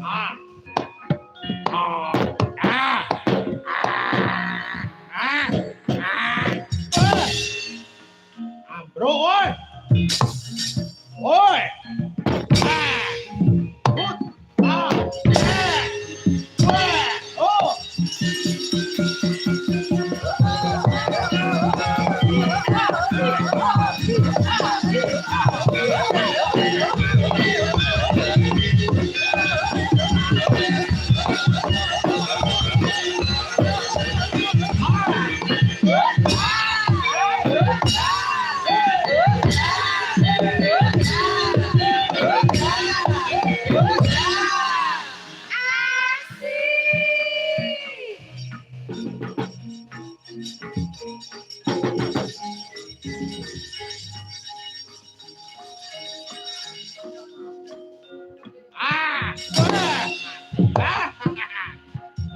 Ah. Ah. Ah. Ah. Ah. Bro ơi. Ôi. Ah. Ah. Ah. Oh. Ah. Ah.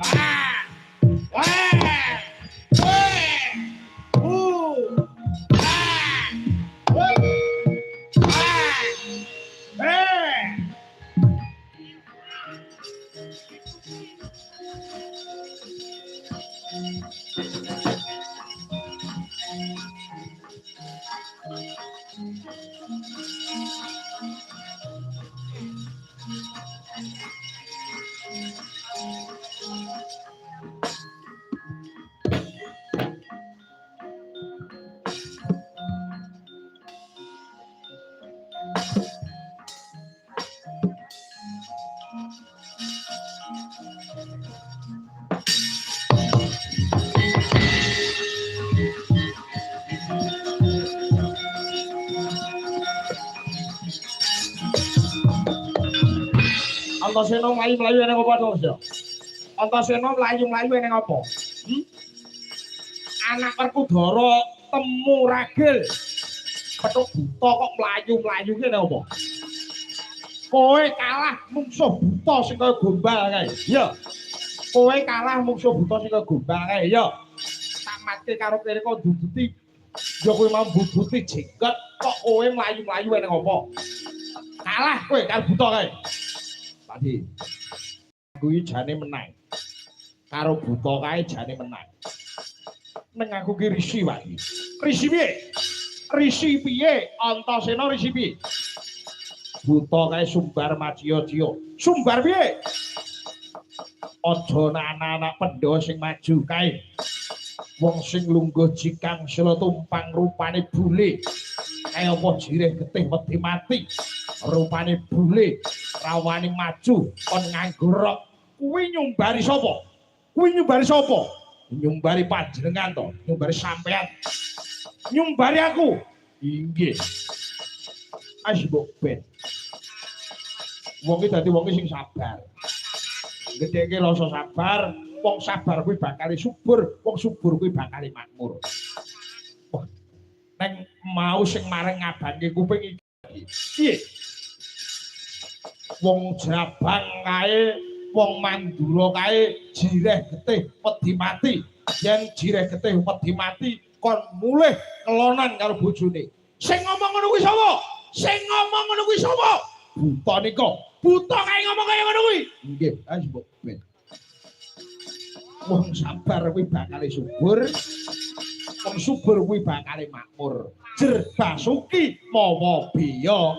Ah. Wah. Weh. Ah. Ah. Eh. Antasena mlayu-mlayu ning apa to, Mas? Antasena mlayu-mlayu ning apa? Anak Werkudara temu ragil. Petuk buta kok mlayu-mlayu ki ning apa? Kowe kalah mungsuh buta sing kaya gombal kae. Iya. Kowe kalah mungsuh buta sing kaya gombal kae, iya. Tak matke karo kene kok duduti. Ya kowe mau bubuti jenggot kok kowe mlayu-mlayu ning apa? Kalah kowe karo buta kae. Tadi kuwi jane menang. Karo buta kae jane menang. Ning aku ki risi wae. Risi piye? Risi piye? Antasena risi piye? Buta kae sumbar maciya-ciya. Sumbar piye? Aja anak-anak pendhawa sing maju kae. Wong sing lungguh jikang sila tumpang rupane bule. Kaya apa jireh getih wedi mati. Rupane bule, rawani maju kon nganggo rok. Kuwi nyumbari sapa? Kuwi nyumbari sapa? Nyumbari panjenengan to, nyumbari sampean. Nyumbari aku. Inggih. Wis mbok ben. Wong iki dadi wong sing sabar. Gedheke rasa sabar, wong sabar kuwi bakal subur, wong subur kuwi bakal makmur. Wah. Neng mau sing mareng ngabange kuping iki. Piye? Wong Jabang kae, wong Mandura kae jireh getih wedi mati. Yen jireh getih wedi mati kon mulih kelonan karo bojone. Sing ngomong ngono kuwi sapa? Sing ngomong ngono kuwi sapa? Buta nika. Buta kae ngomong kaya ngono kuwi. Nggih, wis mbok ben. Wong sabar kuwi bakal subur. Wong subur kuwi bakal makmur. Jer Basuki mawa biya.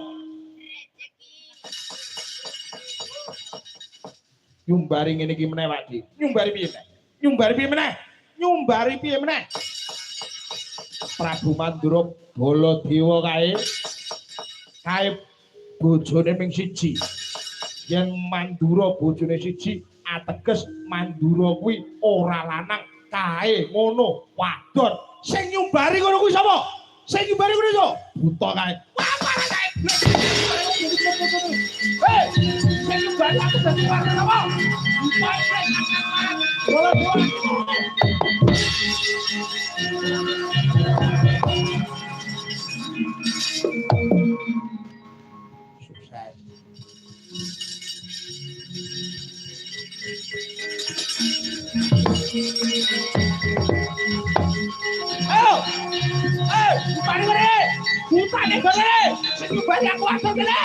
Nyumbari ngene iki meneh, Pak Dik. Nyumbari piye meneh? Nyumbari piye meneh? Nyumbari piye meneh? Prabu Mandura Baladewa kae bojone ming siji. Yen Mandura bojone siji, ateges Mandura kuwi ora lanang, kae ngono, wadon. Sing nyumbari ngono kuwi sapa? Sing nyumbari kuwi sapa? Buta kae. Wah, parah kae. Hei, sing nyumbari aku dadi warga sapa? Bola bola. Ayo! Butane ngene! Butane ngene! Sing nyumbari aku wadon kene!